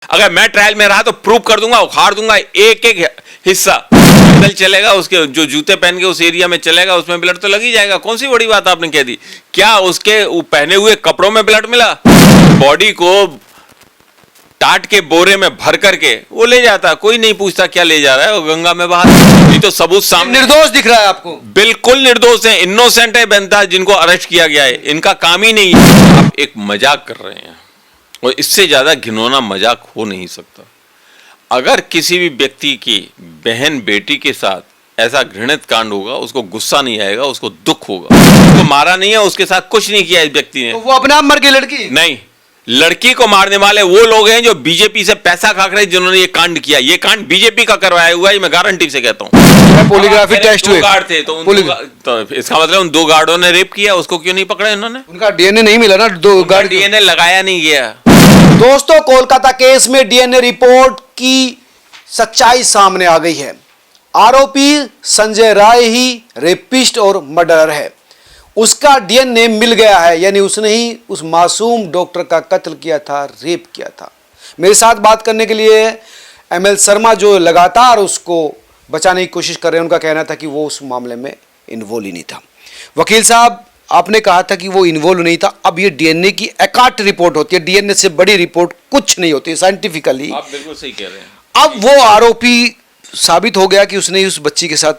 अगर मैं ट्रायल में रहा तो प्रूव कर दूंगा, उखाड़ दूंगा एक एक हिस्सा। पैदल चलेगा, उसके जो जूते पहन के उस एरिया में चलेगा, उसमें ब्लड तो लग ही जाएगा। कौन सी बड़ी बात आपने कह दी? क्या उसके पहने हुए कपड़ों में ब्लड मिला? बॉडी को टाट के बोरे में भर करके वो ले जाता, कोई नहीं पूछता क्या ले जा रहा है, वो गंगा में बहा। ये तो सबूत सामने। निर्दोष दिख रहा है आपको? बिल्कुल निर्दोष है, इनोसेंट है बनता, जिनको अरेस्ट किया गया है। इनका काम ही नहीं है। आप एक मजाक कर रहे हैं और इससे ज्यादा घिनौना मजाक हो नहीं सकता। अगर किसी भी व्यक्ति की बहन बेटी के साथ ऐसा घृणित कांड होगा, उसको गुस्सा नहीं आएगा, उसको दुख होगा। उसको मारा नहीं है, उसके साथ कुछ नहीं किया इस व्यक्ति ने। तो वो अपने आप मर गई लड़की? नहीं, लड़की को मारने वाले वो लोग हैं जो बीजेपी से पैसा खा रहे, जिन्होंने ये कांड किया। ये कांड बीजेपी का करवाया हुआ है, मैं गारंटी से कहता हूँ। पॉलीग्राफी टेस्ट हुए, गार्ड थे तो इसका मतलब उन 2 गार्डों ने रेप किया, उसको क्यों नहीं पकड़े उन्होंने? उनका डीएनए नहीं मिला ना, 2 गार्ड डीएनए लगाया नहीं गया। दोस्तों, कोलकाता केस में डीएनए रिपोर्ट की सच्चाई सामने आ गई है। आरोपी संजय राय ही रेपिस्ट और मर्डरर है। उसका डीएनए मिल गया है, यानी उसने ही उस मासूम डॉक्टर का कत्ल किया था, रेप किया था। मेरे साथ बात करने के लिए एमएल शर्मा, जो लगातार उसको बचाने की कोशिश कर रहे हैं, उनका कहना था कि वो उस मामले में इन्वॉल्व ही नहीं था। वकील साहब, आपने कहा था कि वो इन्वॉल्व नहीं था। अब ये डीएनए की एकाट रिपोर्ट होती है, डीएनए से बड़ी रिपोर्ट कुछ नहीं होती साइंटिफिकली। आप बिल्कुल सही कह रहे हैं। अब वो आरोपी साबित हो गया कि उसने उस बच्ची के साथ,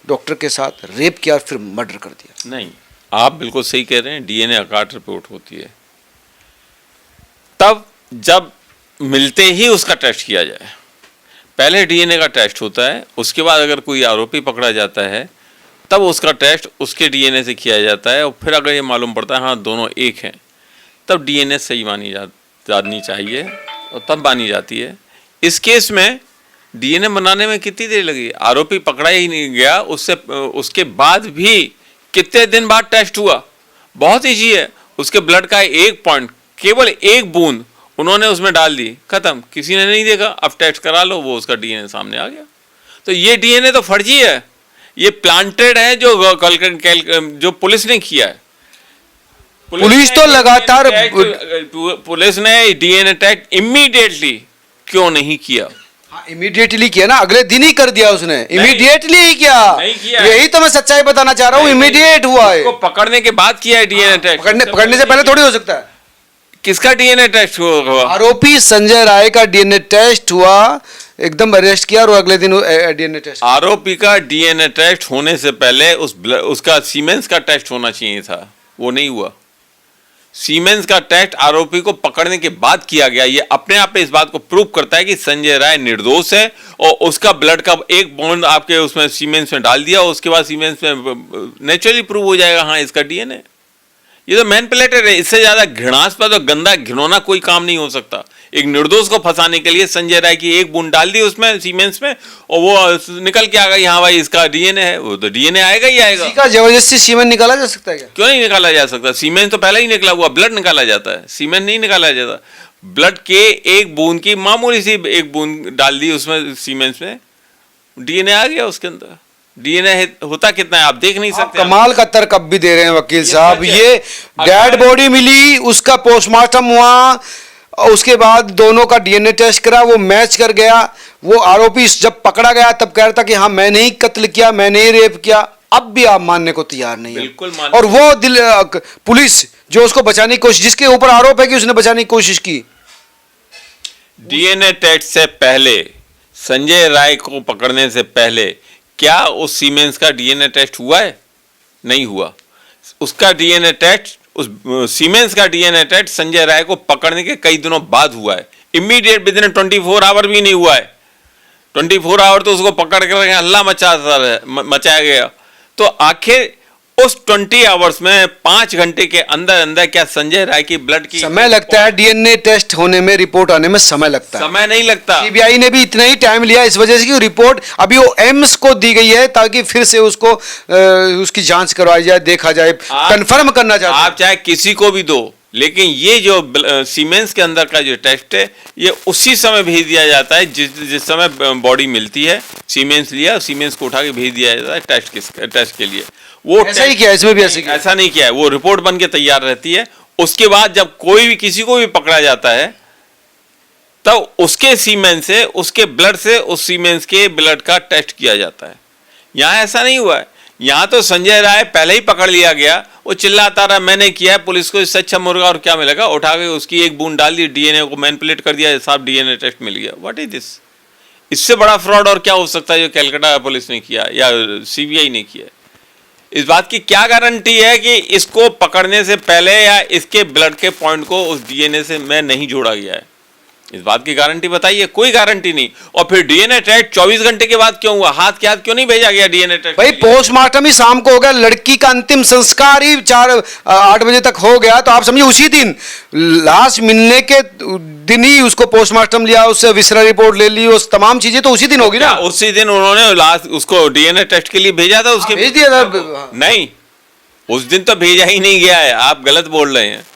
डॉक्टर के साथ रेप किया और फिर मर्डर कर दिया। नहीं, आप बिल्कुल सही कह रहे हैं। डीएनए अकाट रिपोर्ट होती है तब जब मिलते ही उसका टेस्ट किया जाए। पहले डीएनए का टेस्ट होता है, उसके बाद अगर कोई आरोपी पकड़ा जाता है तब उसका टेस्ट उसके डीएनए से किया जाता है। और फिर अगर ये मालूम पड़ता है हाँ दोनों एक हैं, तब डीएनए सही मानी जानी चाहिए और तब मानी जाती है। इस केस में डीएनए बनाने में कितनी देर लगी? आरोपी पकड़ा ही नहीं गया, उसके बाद भी कितने दिन बाद टेस्ट हुआ? बहुत ईजी है। उसके ब्लड का एक पॉइंट, केवल एक बूंद उन्होंने उसमें डाल दी, खत्म। किसी ने नहीं देखा, अब टेस्ट करा लो, वो उसका डीएनए सामने आ गया। तो ये डीएनए तो फर्जी है, ये प्लांटेड है, जो पुलिस ने किया है। पुलिस तो लगातार, पुलिस ने डीएनए टेस्ट इमीडिएटली क्यों नहीं किया? इमीडिएटली किया ना, अगले दिन ही कर दिया उसने। इमीडिएटली ही किया, नहीं किया। यही तो मैं सच्चाई बताना चाह रहा हूँ। इमीडिएट हुआ है, उसको पकड़ने के बाद किया है डीएनए टेस्ट। पकड़ने से पहले थोड़ी हो सकता है। किसका डीएनए टेस्ट हुआ? आरोपी संजय राय का डीएनए टेस्ट हुआ, एकदम अरेस्ट किया और अगले दिन डीएनए टेस्ट। आरोपी का डीएनए टेस्ट होने से पहले उसका सीमेंस का टेस्ट होना चाहिए था, वो नहीं हुआ। सीमेंस का टेस्ट आरोपी को पकड़ने के बाद किया गया। ये अपने आप में इस बात को प्रूव करता है कि संजय राय निर्दोष है। और उसका ब्लड का एक बॉन्ड आपके उसमें सीमेंस में डाल दिया, उसके बाद सीमेंस में नेचुरली प्रूव हो जाएगा हाँ इसका डीएनए। ये तो मैनिपुलेटेड है। इससे ज्यादा घृणास्पद और गंदा घिनौना कोई काम नहीं हो सकता। एक निर्दोष को फंसाने के लिए संजय राय की एक बूंद डाल दी उसमें सीमेंस में और वो निकल के आ गई, हाँ भाई इसका डीएनए है। वो तो डीएनए आएगा ही आएगा। किसी का जबरदस्ती सीमेंस निकाला जा सकता है क्या? क्यों नहीं निकाला जा सकता? सीमेंस तो पहले ही निकला हुआ, ब्लड निकाला जाता है, सीमेंस नहीं निकाला जाता। ब्लड के एक बूंद की मामूली सी एक बूंद डाल दी उसमें सीमेंस में, डीएनए आ गया उसके अंदर। डीएनए होता कितना है आप देख नहीं सकते। कमाल का तर्क अब भी दे रहे हैं वकील साहब। ये डेड बॉडी मिली, उसका पोस्टमार्टम हुआ, उसके बाद दोनों का डीएनए टेस्ट करा, वो मैच कर गया। वो आरोपी जब पकड़ा गया तब कह रहा था कि हाँ मैंने ही कत्ल किया, मैंने ही रेप किया। अब भी आप मानने को तैयार नहीं है। बिल्कुल मानने। और वो पुलिस जो उसको बचाने की कोशिश, जिसके ऊपर आरोप है कि उसने बचाने की कोशिश की। डीएनए टेस्ट से पहले, संजय राय को पकड़ने से पहले क्या उस सीमेंस का डीएनए टेस्ट हुआ है? नहीं हुआ। उसका डीएनए टेस्ट, उस सीमेंस का डीएनए टेस्ट संजय राय को पकड़ने के कई दिनों बाद हुआ है। इमीडिएट विदिन 24 आवर भी नहीं हुआ है। 24 आवर तो उसको पकड़ कर हल्ला मचाया गया। तो आखिर उस 20 आवर्स में 5 घंटे के अंदर अंदर क्या संजय राय की ब्लड की समय लगता है? डीएनए टेस्ट होने में, रिपोर्ट आने में समय लगता है। समय नहीं लगता। सीबीआई ने भी इतना ही टाइम लिया इस वजह से कि रिपोर्ट अभी वो एम्स को दी गई है ताकि फिर से उसको उसकी जांच करवाई जाए, देखा जाए, कंफर्म करना चाहते हैं। आप चाहे किसी को भी दो, लेकिन ये जो सीमेंस के अंदर का जो टेस्ट है ये उसी समय भेज दिया जाता है जिस समय बॉडी मिलती है। सीमेंस लिया, सीमेंस को उठा के भेज दिया जाता है टेस्ट के लिए। वो ऐसा ही किया, इसमें भी ऐसे किया? ऐसा नहीं किया है। वो रिपोर्ट बन के तैयार रहती है। उसके बाद जब कोई भी किसी को भी पकड़ा जाता है तब उसके सीमेंस से, उसके ब्लड से उस सीमेंस के ब्लड का टेस्ट किया जाता है। यहाँ ऐसा नहीं हुआ है। यहाँ तो संजय राय पहले ही पकड़ लिया गया, वो चिल्लाता रहा मैंने किया है, पुलिस को इससे अच्छा मुर्गा और क्या मिलेगा, उठा के उसकी एक बूंद डाल दी, डीएनए को मैनिपुलेट कर दिया, साहब डीएनए टेस्ट मिल गया। What is this? इससे बड़ा फ्रॉड और क्या हो सकता है जो कलकत्ता पुलिस ने किया या सीबीआई ने किया? इस बात की क्या गारंटी है कि इसको पकड़ने से पहले या इसके ब्लड के पॉइंट को उस डीएनए से मैं नहीं जोड़ा गया है? इस बात की गारंटी बताइए। कोई गारंटी नहीं। और फिर डीएनए टेस्ट 24 घंटे के बाद क्यों हुआ? हाथ के हाथ क्यों नहीं भेजा गया डीएनए टेस्ट? भाई पोस्टमार्टम ही शाम को हो गया, लड़की का अंतिम संस्कार ही 8 बजे तक हो गया, तो आप समझिए उसी दिन लाश मिलने के दिन ही उसको पोस्टमार्टम लिया, उससे विसरा रिपोर्ट ले ली, उस तमाम चीजें तो उसी दिन होगी ना। उसी दिन उन्होंने लाश उसको डीएनए टेस्ट के लिए भेजा था, उसके भेज दिया था। नहीं, उस दिन तो भेजा ही नहीं गया है, आप गलत बोल रहे हैं।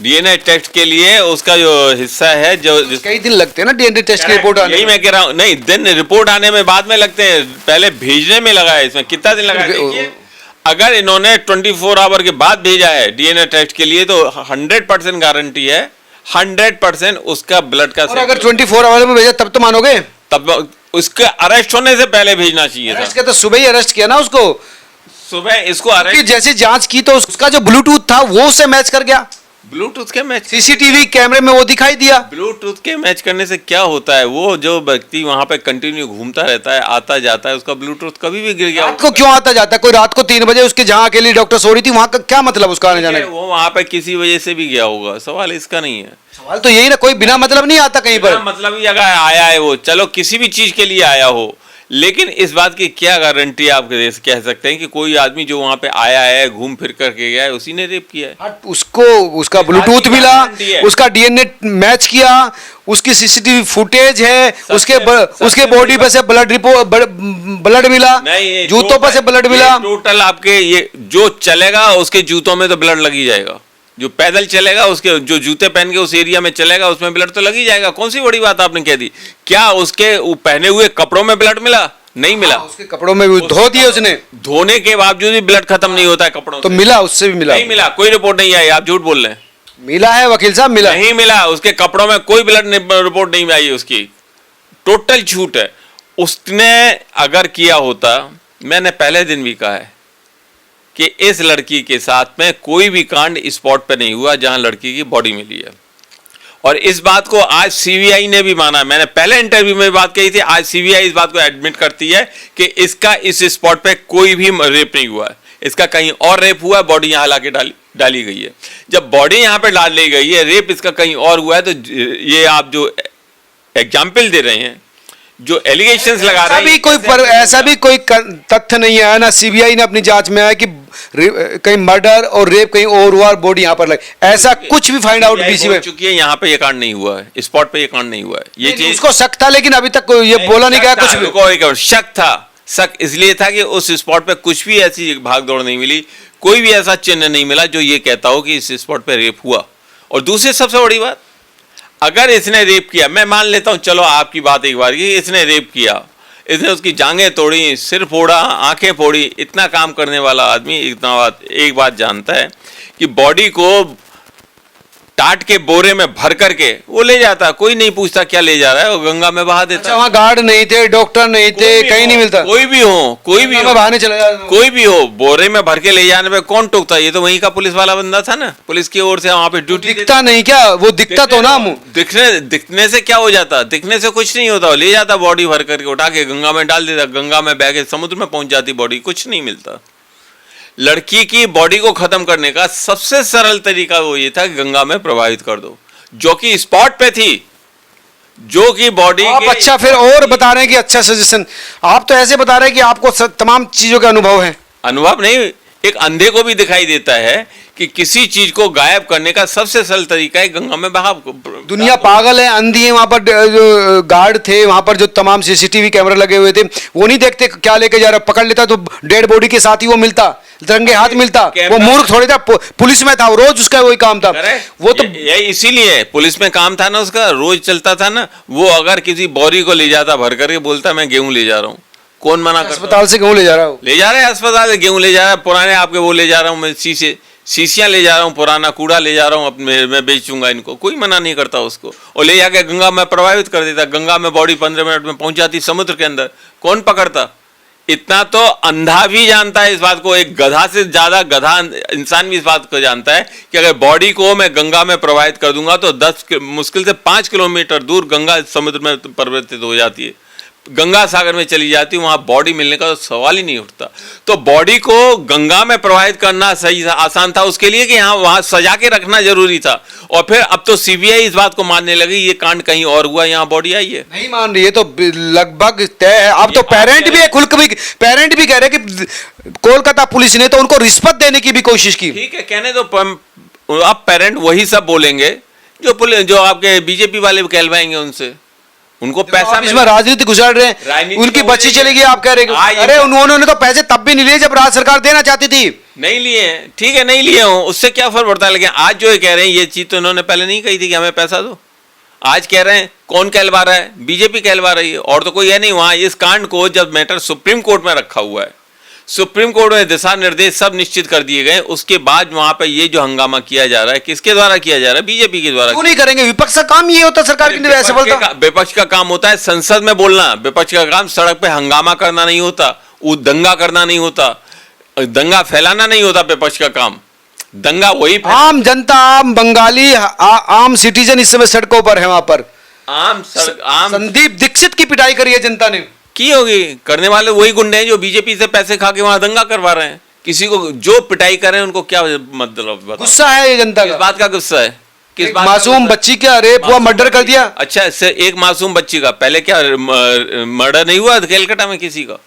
डीएनए टेस्ट के लिए उसका जो हिस्सा है, जो कई दिन लगते हैं ना डीएनए टेस्ट की रिपोर्ट आने यही मैं कह रहा हूँ। नहीं, दिन रिपोर्ट आने में बाद में लगते हैं, पहले भेजने में लगा है। इसमें कितना दिन लगा है देखिए। अगर इन्होंने 24 आवर के बाद भेजा है डीएनए टेस्ट के लिए तो 100% गारंटी है, 100% उसका ब्लड का। और अगर 24 आवर में भेजा तब तो मानोगे? तब उसके अरेस्ट होने से पहले भेजना चाहिए था। अरेस्ट किया तो सुबह ही अरेस्ट किया ना उसको, सुबह इसको अरेस्ट। जैसे जांच की तो उसका जो ब्लूटूथ था वो से मैच कर गया, ब्लूटूथ के मैच, सीसीटीवी कैमरे में वो दिखाई दिया। ब्लूटूथ के मैच करने से क्या होता है? वो जो व्यक्ति वहां पे कंटिन्यू घूमता रहता है, आता जाता है, उसका ब्लूटूथ कभी भी गिर गया। रात को क्यों आता जाता है? कोई रात को 3 बजे उसके जहां अकेली डॉक्टर सो रही थी, वहां का क्या मतलब उसका आने जाने? वो वहां पे किसी वजह से भी गया होगा, सवाल इसका नहीं है। सवाल तो यही ना, कोई बिना मतलब नहीं आता कहीं पर। मतलब ही अगर आया है वो, चलो किसी भी चीज के लिए आया हो, लेकिन इस बात की क्या गारंटी आप कह सकते हैं कि कोई आदमी जो वहां पे आया है, घूम फिर करके गया है, उसी ने रेप किया है? उसको उसका ब्लूटूथ मिला, उसका डीएनए मैच किया, उसकी सीसीटीवी फुटेज है, उसके बॉडी पे से ब्लड रिपोर्ट, ब्लड मिला, जूतों पर से ब्लड मिला। टोटल आपके ये जो चलेगा उसके जूतों में तो ब्लड लग ही जाएगा, जो पैदल चलेगा उसके जो जूते पहन के उस एरिया में चलेगा उसमें ब्लड तो लग ही जाएगा। कौन सी बड़ी बात आपने कह दी? क्या उसके पहने हुए कपड़ों में ब्लड मिला? नहीं मिला। उसके कपड़ों में भी धो दिए उसने, धोने के बावजूद भी ब्लड खत्म नहीं होता है कपड़ों तो मिला, उससे भी मिला? नहीं मिला, कोई रिपोर्ट नहीं आई। आप झूठ बोल रहे हैं। मिला है वकील साहब, मिला नहीं मिला। उसके कपड़ों में कोई ब्लड रिपोर्ट नहीं आई उसकी, टोटल झूठ है। उसने अगर किया होता, मैंने पहले दिन भी कहा है कि इस लड़की के साथ में कोई भी कांड स्पॉट पे नहीं हुआ जहां लड़की की बॉडी मिली है, और इस बात को आज सीबीआई ने भी माना। मैंने पहले इंटरव्यू में बात कही थी, आज सीबीआई इस बात को एडमिट करती है कि इसका इस स्पॉट पे कोई भी रेप नहीं हुआ है, इसका कहीं और रेप हुआ है, बॉडी यहाँ ला के डाली गई है। जब बॉडी यहाँ पे डाल ली गई है, रेप इसका कहीं और हुआ है, तो ये आप जो एग्जाम्पल दे रहे हैं, जो एलिगेशंस लगा रहे हैं, ऐसा भी कोई तथ्य नहीं आया ना सीबीआई ने अपनी जांच में आया कि कहीं मर्डर और रेप कहीं और हुआ और बॉडी यहाँ पर लगी, ऐसा कुछ भी फाइंड आउट बीसी में चुकी है। यहाँ पे ये कांड नहीं हुआ है, स्पॉट पे ये कांड नहीं हुआ है। ये चीज उसको शक था, लेकिन अभी तक ये बोला नहीं गया कुछ भी। कोई शक था, शक इसलिए था कि उस स्पॉट पे कुछ भी ऐसी भागदौड़ नहीं मिली, कोई भी ऐसा चिन्ह नहीं मिला जो ये कहता हो कि इस स्पॉट पे रेप हुआ। और दूसरी सबसे बड़ी बात, अगर इसने रेप किया, मैं मान लेता हूं, चलो आपकी बात एक बार की, इसने रेप किया, इसने उसकी जांघें तोड़ी, सिर फोड़ा, आंखें फोड़ी, इतना काम करने वाला आदमी एक बात जानता है कि बॉडी को टाट के बोरे में भर करके वो ले जाता, कोई नहीं पूछता क्या ले जा रहा है, वो गंगा में बहा देता। वहाँ गार्ड नहीं थे, डॉक्टर नहीं थे, कहीं नहीं मिलता। कोई भी हो, बहाने चला जाता, कोई भी हो, बोरे में भर के ले जाने पे कौन टोकता? ये तो वहीं का पुलिस वाला बंदा था ना, पुलिस की ओर से वहां पे ड्यूटी। दिखता नहीं क्या? वो दिखता तो ना मुंह, दिखने से क्या हो जाता? दिखने से कुछ नहीं होता, ले जाता बॉडी भर करके, उठा के गंगा में डाल देता, गंगा में बह के समुद्र में पहुंच जाती बॉडी, कुछ नहीं मिलता। लड़की की बॉडी को खत्म करने का सबसे सरल तरीका वो ये था कि गंगा में प्रवाहित कर दो, जो कि स्पॉट पे थी, जो कि बॉडी। आप अच्छा फिर और बता रहे हैं कि अच्छा सजेशन, आप तो ऐसे बता रहे हैं कि आपको तमाम चीजों का अनुभव है। अनुभव नहीं, एक अंधे को भी दिखाई देता है कि किसी चीज को गायब करने का सबसे सरल तरीका है गंगा में बहा। दुनिया पागल है, अंधी है। वहां पर जो गार्ड थे, वहां पर जो तमाम सीसीटीवी कैमरा लगे हुए थे, वो नहीं देखते क्या लेके जा रहा, पकड़ लेता तो डेड बॉडी के साथ ही वो मिलता, रंगे हाथ मिलता। वो मूर्ख थोड़ी था, पुलिस में था, रोज उसका वही काम था। वो तो इसीलिए पुलिस में काम था ना, उसका रोज चलता था ना। वो अगर किसी बॉडी को ले जाता भर करके, बोलता मैं गेहूं ले जा रहा हूँ, कौन मना करता? अस्पताल से गेहूं ले जा रहा हूँ, ले जा रहे हैं अस्पताल से गेहूं ले जा रहा है, पुराने आपके वो ले जा रहा हूँ मैं, शीशे शीशियां ले जा रहा हूँ, पुराना कूड़ा ले जा रहा हूँ, अपने मैं बेचूंगा इनको, कोई मना नहीं करता उसको, और ले जाके गंगा में प्रवाहित कर देता, गंगा में बॉडी 15 मिनट में पहुंच जाती समुद्र के अंदर, कौन पकड़ता? इतना तो अंधा भी जानता है इस बात को, एक गधा से ज्यादा गधा इंसान भी इस बात को जानता है कि अगर बॉडी को मैं गंगा में प्रवाहित कर दूंगा तो मुश्किल से 5 किलोमीटर दूर गंगा समुद्र में परिवर्तित हो जाती है, गंगा सागर में चली जाती है, वहां बॉडी मिलने का तो सवाल ही नहीं उठता। तो बॉडी को गंगा में प्रवाहित करना सही आसान था उसके लिए कि यहाँ वहां सजा के रखना जरूरी था, और फिर अब तो सीबीआई इस बात को मानने लगी ये कांड कहीं और हुआ, यहाँ बॉडी आई है, नहीं मान रही है तो लगभग तय है। अब तो पेरेंट भी खुल के पेरेंट भी कह रहे कि कोलकाता पुलिस ने तो उनको रिश्वत देने की भी कोशिश की। ठीक है, कहने दो, अब पेरेंट वही सब बोलेंगे जो आपके बीजेपी वाले कहलवाएंगे उनसे, उनको पैसा इसमें राजनीति गुजर रहे हैं, उनकी बच्ची चली गई, आप कह रहे हैं अरे उन्होंने तो पैसे तब भी नहीं लिए जब राज्य सरकार देना चाहती थी। नहीं लिए, ठीक है नहीं लिए हो, उससे क्या फर्क पड़ता है, लेकिन आज जो ये कह रहे हैं ये चीज तो इन्होंने पहले नहीं कही थी कि हमें पैसा दो, आज कह रहे हैं, कौन कहलवा रहा है? बीजेपी कहलवा रही है, और तो कोई है नहीं। वहां इस कांड को जब मैटर सुप्रीम कोर्ट में रखा हुआ है, सुप्रीम कोर्ट में दिशा निर्देश सब निश्चित कर दिए गए, उसके बाद वहां पे ये जो हंगामा किया जा रहा है किसके द्वारा किया जा रहा है? बीजेपी के द्वारा। क्यों नहीं करेंगे? विपक्ष का काम ये होता, सरकार की असफलता। विपक्ष का काम होता है संसद में बोलना, विपक्ष का काम सड़क पे हंगामा करना नहीं होता, दंगा करना नहीं होता, दंगा फैलाना नहीं होता विपक्ष का काम। दंगा वही आम जनता, आम बंगाली, आम सिटीजन इस समय सड़कों पर है, वहां पर आम संदीप दीक्षित की पिटाई करी है जनता ने, की होगी, करने वाले वही गुंडे हैं जो बीजेपी से पैसे खा के वहां दंगा करवा रहे हैं। किसी को जो पिटाई कर रहे हैं उनको क्या मतलब गुस्सा है ये जनता का? किस बात का गुस्सा है? किस बात? मासूम बच्ची का रेप हुआ, मर्डर कर दिया। अच्छा, इससे एक मासूम बच्ची का पहले क्या मर्डर नहीं हुआ कलकत्ता में? किसी का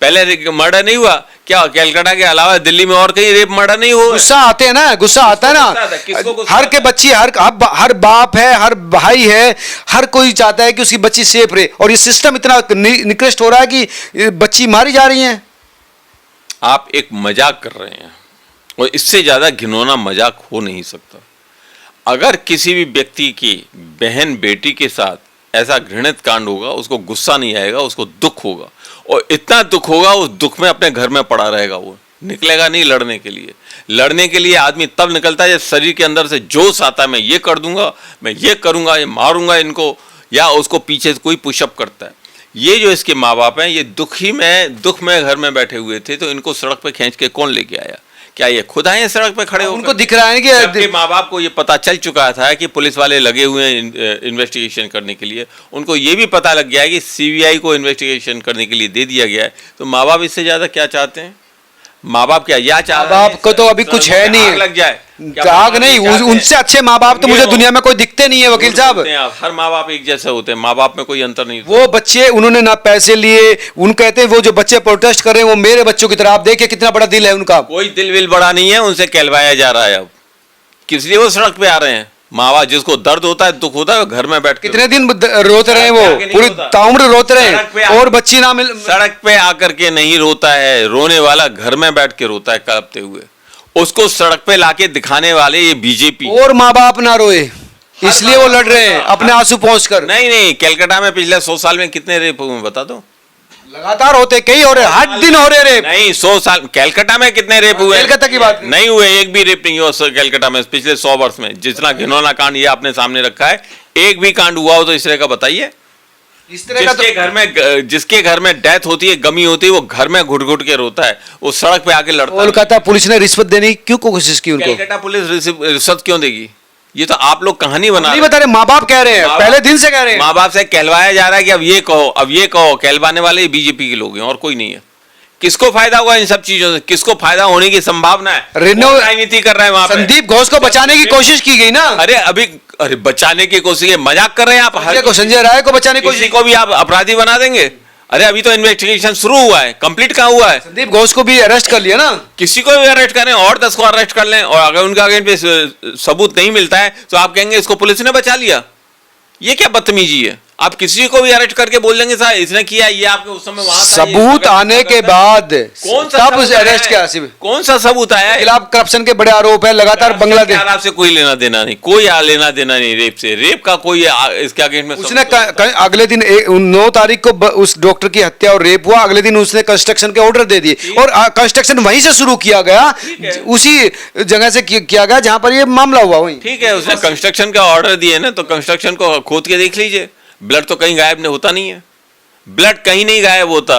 पहले मर्डर नहीं हुआ क्या? कलकत्ता के अलावा दिल्ली में और कहीं रेप मर्डर नहीं हुआ? गुस्सा आते हैं ना, गुस्सा आता है ना, हर के बच्ची, हर बाप है, हर भाई है, हर कोई चाहता है कि उसकी बच्ची सेफ रहे, और ये सिस्टम इतना निकृष्ट हो रहा है कि बच्ची मारी जा रही है। आप एक मजाक कर रहे हैं, और इससे ज्यादा घिनौना मजाक हो नहीं सकता। अगर किसी भी व्यक्ति की बहन बेटी के साथ ऐसा घृणित कांड होगा, उसको गुस्सा नहीं आएगा, उसको दुख होगा, और इतना दुख होगा उस दुख में अपने घर में पड़ा रहेगा, वो निकलेगा नहीं लड़ने के लिए। लड़ने के लिए आदमी तब निकलता है जब शरीर के अंदर से जोश आता है, मैं ये कर दूंगा, मैं ये करूंगा, ये मारूंगा इनको, या उसको पीछे से कोई पुशअप करता है। ये जो इसके माँ बाप हैं, ये दुख में घर में बैठे हुए थे, तो इनको सड़क पे खींच के कौन लेके आया? क्या ये खुद आए सड़क पे खड़े होकर? उनको दिख रहा है कि माँ बाप को ये पता चल चुका था कि पुलिस वाले लगे हुए हैं इन्वेस्टिगेशन करने के लिए, उनको ये भी पता लग गया है कि सीबीआई को इन्वेस्टिगेशन करने के लिए दे दिया गया है, तो माँ बाप इससे ज्यादा क्या चाहते हैं? माँ बाप क्या या चाहते हैं? माँ बाप को तो अभी कुछ है नहीं, लग जाए आग नहीं, उनसे अच्छे माँ बाप तो मुझे दुनिया में कोई दिखते नहीं है वकील साहब। हर माँ बाप एक जैसे होते हैं, माँ बाप में कोई अंतर नहीं। वो बच्चे, उन्होंने ना पैसे लिए, उन कहते हैं वो जो बच्चे प्रोटेस्ट कर रहे हैं वो मेरे बच्चों की तरह, आप देखिए कितना बड़ा दिल है उनका। कोई दिल विल बड़ा नहीं है, उनसे कहलवाया जा रहा है। अब किस लिए वो सड़क पे आ रहे हैं? माँ बाप जिसको दर्द होता है, दुख होता है, घर में बैठ कितने दिन रोते रहे, वो पूरी ताउम्र रोते रहे, और बच्ची ना मिल। सड़क पे आकर के नहीं रोता है, रोने वाला घर में बैठ के रोता है कलपते हुए। उसको सड़क पे लाके दिखाने वाले ये बीजेपी और माँ बाप ना रोए, इसलिए वो लड़ रहे हैं अपने आंसू पहुंचकर। नहीं, कलकत्ता में पिछले 100 साल में कितने रेप हुए बता दो? लगातार होते, कई हो रहे, हर दिन हो रहे रेप। नहीं, 100 साल कलकत्ता में कितने रेप हुए? कलकत्ता की बात नहीं हुए, एक भी रेप नहीं हुआ कलकत्ता में पिछले 100 वर्ष में। जितना घिनौना कांड ये आपने सामने रखा है, एक भी कांड हुआ हो तो इस तरह का बताइए। इस तरह का जिसके घर में डेथ होती है, गमी होती है, वो घर में घुट घुट के रोता है, वो सड़क पे आके लड़ता है। कोलकाता पुलिस ने रिश्वत देने की क्यों कोशिश की उनको? कलकत्ता पुलिस रिश्वत क्यों देगी? ये तो आप लोग कहानी बना नहीं बता रहे, माँ बाप कह रहे हैं, पहले दिन से कह रहे हैं। माँ बाप से कहलवाया जा रहा है कि अब ये कहो, अब ये कहो। कहलवाने वाले बीजेपी के लोग हैं और कोई नहीं है। किसको फायदा हुआ इन सब चीजों से? किसको फायदा होने की संभावना है? राजनीति कर रहा है वहां पे। संदीप घोष को बचाने की कोशिश की गई ना। अरे बचाने की कोशिश, मजाक कर रहे हैं आप? हर को, संजय राय को बचाने की कोशिश को भी आप अपराधी बना देंगे? अरे अभी तो इन्वेस्टिगेशन शुरू हुआ है, कंप्लीट कहाँ हुआ है? संदीप घोष को भी अरेस्ट कर लिया ना। किसी को भी अरेस्ट करें और 10 को अरेस्ट कर लें, और अगर उनके आगे पे सबूत नहीं मिलता है तो आप कहेंगे इसको पुलिस ने बचा लिया। ये क्या बदतमीजी है? आप किसी को भी अरेस्ट करके बोल देंगे साहब इसने किया, ये आपके उस समय वहां था, सबूत आने के बाद कौन सा तब सबूत आया अरेस्ट है? किया सिर्फ कौन सा सबूत आया है? खिलाफ करप्शन के बड़े आरोप है लगातार बांग्लादेश। खिलाफ से कोई लेना देना नहीं, कोई लेना देना नहीं रेप से, रेप का कोई इसके अगेंस्ट में उसने अगले दिन 9 तारीख को उस डॉक्टर की हत्या और रेप हुआ, अगले दिन उसने कंस्ट्रक्शन के ऑर्डर दे दिए और कंस्ट्रक्शन वहीं से शुरू किया गया, उसी जगह से किया गया जहां पर ये मामला हुआ। वहीं ठीक है, उसने कंस्ट्रक्शन का ऑर्डर दिए ना, तो कंस्ट्रक्शन को खोद के देख लीजिए, ब्लड तो कहीं गायब नहीं होता, नहीं है ब्लड कहीं नहीं गायब होता।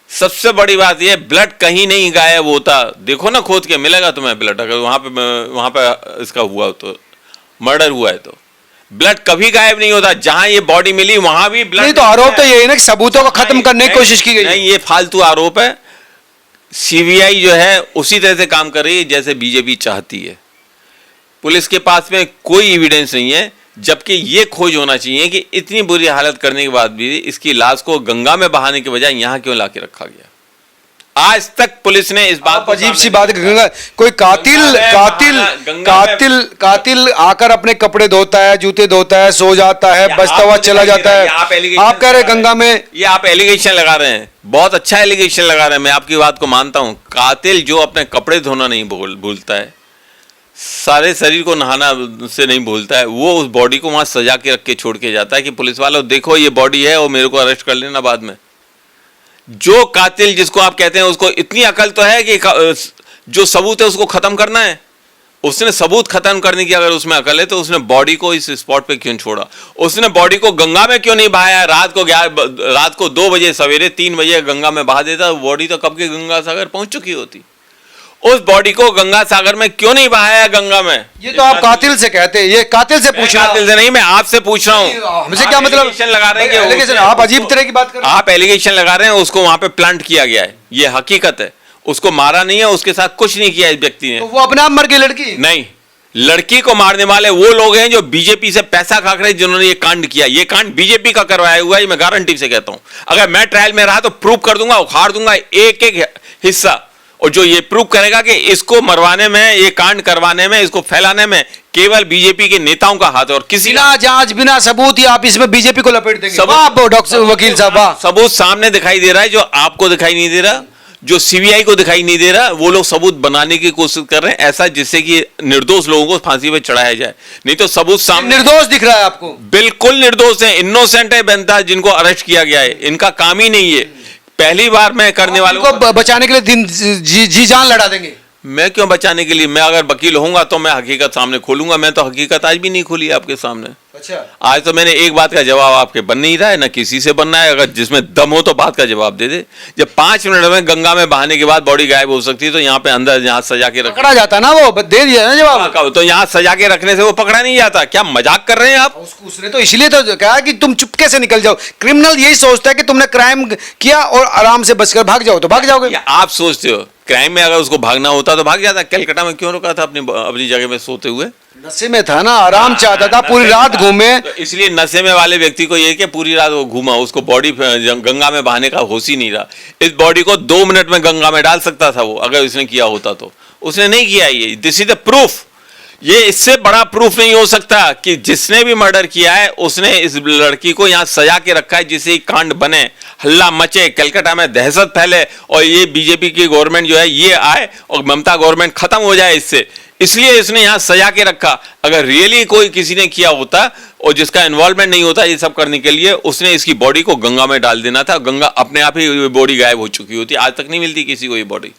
सबसे बड़ी बात यह, ब्लड कहीं नहीं गायब होता, देखो ना खोद के मिलेगा तुम्हें ब्लड, अगर वहां पे इसका हुआ तो मर्डर हुआ है तो ब्लड कभी गायब नहीं होता। जहां ये बॉडी मिली वहां भी ब्लड नहीं, तो आरोप तो यही है ना कि सबूतों को खत्म करने की कोशिश की गई। नहीं, ये फालतू आरोप है। सीबीआई जो है उसी तरह से काम कर रही है जैसे बीजेपी चाहती है। पुलिस के पास में कोई एविडेंस नहीं है, जबकि ये खोज होना चाहिए कि इतनी बुरी हालत करने के बाद भी इसकी लाश को गंगा में बहाने के बजाय यहां क्यों लाके रखा गया। आज तक पुलिस ने इस बात को, अजीब सी बात है, गंगा कोई कातिल आकर अपने कपड़े धोता है, जूते धोता है, सो जाता है, बचता हुआ चला जाता है। आप कह रहे गंगा में, ये आप एलिगेशन लगा रहे हैं, बहुत अच्छा एलिगेशन लगा रहे हैं, मैं आपकी बात को मानता हूं। कातिल जो अपने कपड़े धोना नहीं भूलता है, सारे शरीर को नहाना से नहीं भूलता है, वो उस बॉडी को वहां सजा के रख के छोड़ के जाता है कि पुलिस वालों देखो ये बॉडी है और मेरे को अरेस्ट कर लेना बाद में। जो कातिल जिसको आप कहते हैं उसको इतनी अकल तो है कि जो सबूत है उसको खत्म करना है। उसने सबूत खत्म करने की अगर उसमें अकल है तो उसने बॉडी को इस स्पॉट पे क्यों छोड़ा? उसने बॉडी को गंगा में क्यों नहीं बहाया? रात को 2 बजे सवेरे 3 बजे गंगा में बहा देता, बॉडी तो कब के गंगा सागर पहुंच चुकी होती। उस बॉडी को गंगा सागर में क्यों नहीं बहाया गंगा में? ये तो आप कातिल से कहते हैं, ये कातिल से पूछना। कातिल से नहीं, मैं आपसे पूछ रहा हूं। हमसे क्या मतलब? एलिगेशन लगा रहे हैं कि आप अजीब तरह की बात कर रहे हैं। आप एलिगेशन लगा रहे हैं उसको वहां पे प्लांट किया गया है, ये हकीकत है। उसको मारा नहीं है, उसके साथ कुछ नहीं किया इस व्यक्ति ने। तो वो अपने आप मर गई लड़की? नहीं, लड़की को मारने वाले वो लोग हैं जो बीजेपी से पैसा खा रहे, जिन्होंने ये कांड किया। ये कांड बीजेपी का करवाया हुआ है, मैं गारंटी से कहता हूं। अगर मैं ट्रायल में रहा तो प्रूव कर दूंगा, उखाड़ दूंगा एक एक हिस्सा, और जो ये प्रूव करेगा कि इसको मरवाने में, ये कांड करवाने में, इसको फैलाने में केवल बीजेपी के नेताओं का हाथ है और किसी बिना जांच बिना सबूत ही आप इसमें बीजेपी को लपेट देंगे। वाह डॉक्टर वकील साहब, वाह। सबूत सामने दिखाई दे रहा है, जो आपको दिखाई नहीं दे रहा, जो सीबीआई को दिखाई नहीं दे रहा। वो लोग सबूत बनाने की कोशिश कर रहे हैं ऐसा जिससे कि निर्दोष लोगों को फांसी पे चढ़ाया जाए, नहीं तो सबूत सामने। निर्दोष दिख रहा है आपको? बिल्कुल निर्दोष है, इनोसेंट है बनता, जिनको अरेस्ट किया गया है। इनका काम ही नहीं है। पहली बार मैं करने वालों को बचाने के लिए जी जान लड़ा देंगे। मैं क्यों बचाने के लिए? मैं अगर वकील होऊंगा तो मैं हकीकत सामने खोलूंगा। मैं तो हकीकत आज भी नहीं खोली आपके सामने। अच्छा, आज तो मैंने एक बात का जवाब आपके बन नहीं रहा है, ना किसी से बनना है। अगर जिसमें दम हो तो बात का जवाब दे दे। जब 5 मिनट में गंगा में बहाने के बाद बॉडी गायब हो सकती है तो यहाँ पे अंदर जहाँ सजा के पकड़ा जाता ना, वो दे दिया ना जवाब। तो यहाँ सजा के रखने से वो पकड़ा नहीं जाता? क्या मजाक कर रहे हैं आप? उसने तो इसलिए तो कहा कि तुम चुपके से निकल जाओ। क्रिमिनल यही सोचता है कि तुमने क्राइम किया और आराम से बचकर भाग जाओ, तो भाग जाओगे। आप सोचते हो क्राइम में अगर उसको भागना होता तो भाग जाता। कलकत्ता में क्यों रुका था अपनी जगह में सोते हुए? नशे में था ना, आराम चाहता था, पूरी रात घूमे। तो इसलिए नशे में वाले व्यक्ति को ये कि पूरी रात वो घूमा, उसको बॉडी गंगा में बहाने का होश ही नहीं रहा। इस बॉडी को 2 मिनट में गंगा में डाल सकता था वो, अगर उसने किया होता तो। उसने नहीं किया। ये दिस इज द प्रूफ। ये इससे बड़ा प्रूफ नहीं हो सकता कि जिसने भी मर्डर किया है उसने इस लड़की को यहाँ सजा के रखा है, जिससे कांड बने, हल्ला मचे, कलकत्ता में दहशत फैले और ये बीजेपी की गवर्नमेंट जो है ये आए और ममता गवर्नमेंट खत्म हो जाए इससे। इसलिए इसने यहाँ सजा के रखा। अगर रियली कोई किसी ने किया होता और जिसका इन्वॉल्वमेंट नहीं होता ये सब करने के लिए, उसने इसकी बॉडी को गंगा में डाल देना था। गंगा अपने आप ही बॉडी गायब हो चुकी होती। आज तक नहीं मिलती किसी को ये बॉडी।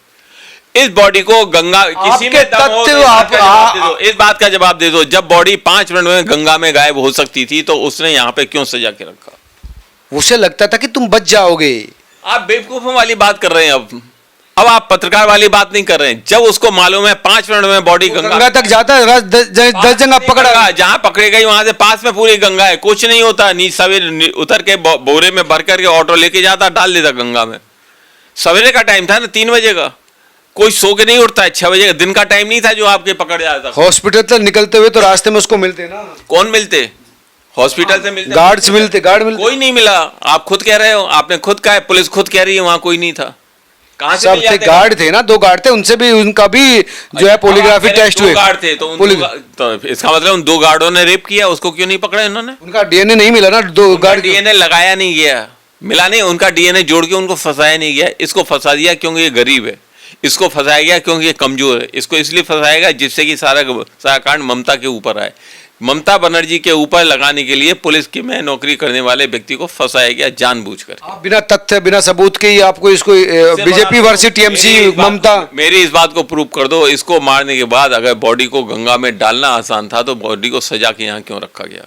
इस बॉडी को गंगा किसी में दम हो तो इस बात का जवाब दे दो। जब बॉडी 5 मिनट में गंगा में गायब हो सकती थी तो उसने यहाँ पे क्यों सजा के रखा? उसे लगता था कि तुम बच जाओगे। आप बेवकूफों वाली बात कर रहे हैं। अब आप पत्रकार वाली बात नहीं कर रहे हैं। जब उसको मालूम है 5 मिनट में बॉडी गंगा तक जाता है, 10 जगह पकड़ा, जहां पकड़े गई वहां से पास में पूरी गंगा है, कुछ नहीं होता। नी सवेरे उतर के बोरे में भर करके ऑटो लेके जाता, डाल देता गंगा में। सवेरे का टाइम था ना, 3 बजे का। कोई सो के नहीं उठता है। 6 बजे का दिन का टाइम नहीं था जो आपके पकड़ जाता। हॉस्पिटल तक निकलते हुए तो रास्ते में उसको मिलते ना। कौन मिलते? हॉस्पिटल से मिलते, गार्ड मिलते। कोई नहीं मिला। आप खुद कह रहे हो, आपने खुद कहा है, पुलिस खुद कह रही है वहां कोई नहीं था। कहाँ से मिल सब थे, जाते? गार्ड थे ना, 2 गार्ड थे, उनसे भी उनका भी जो है पॉलीग्राफी टेस्ट हुए। गार्ड थे तो तो इसका मतलब उन 2 गार्डों ने रेप किया, उसको क्यों नहीं पकड़ा इन्होंने? उनका डीएनए नहीं मिला ना, 2 गार्ड। डीएनए लगाया नहीं गया, मिला नहीं, उनका डीएनए जोड़ के उनको फंसाया नहीं गया। इसको फंसा दिया क्योंकि ये गरीब है, इसको फंसाया गया क्योंकि ये कमजोर है, इसको इसलिए फंसाएगा जिससे कि सारा कांड ममता के ऊपर आए। ममता बनर्जी के ऊपर लगाने के लिए पुलिस की में नौकरी करने वाले व्यक्ति को फंसाया गया जानबूझकर। आप बिना तथ्य बिना सबूत के ही आपको इसको बीजेपी वर्सेस टीएमसी ममता। मेरी इस बात को प्रूव कर दो। इसको मारने के बाद अगर बॉडी को गंगा में डालना आसान था तो बॉडी को सजा के यहाँ क्यों रखा गया?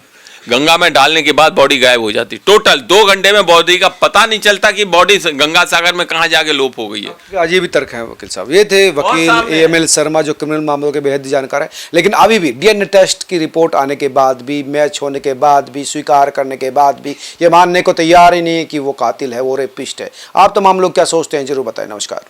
गंगा में डालने के बाद बॉडी गायब हो जाती। टोटल 2 घंटे में बॉडी का पता नहीं चलता कि बॉडी गंगा सागर में कहाँ जाके लोप हो गई है। अजीब ही तर्क है वकील साहब। ये थे वकील एएमएल शर्मा जो क्रिमिनल मामलों के बेहद जानकार है। लेकिन अभी भी डीएनए टेस्ट की रिपोर्ट आने के बाद भी, मैच होने के बाद भी, स्वीकार करने के बाद भी ये मानने को तैयार ही नहीं है कि वो कातिल है, वो रेपिस्ट है। आप तमाम लोग क्या सोचते हैं जरूर बताएं। नमस्कार।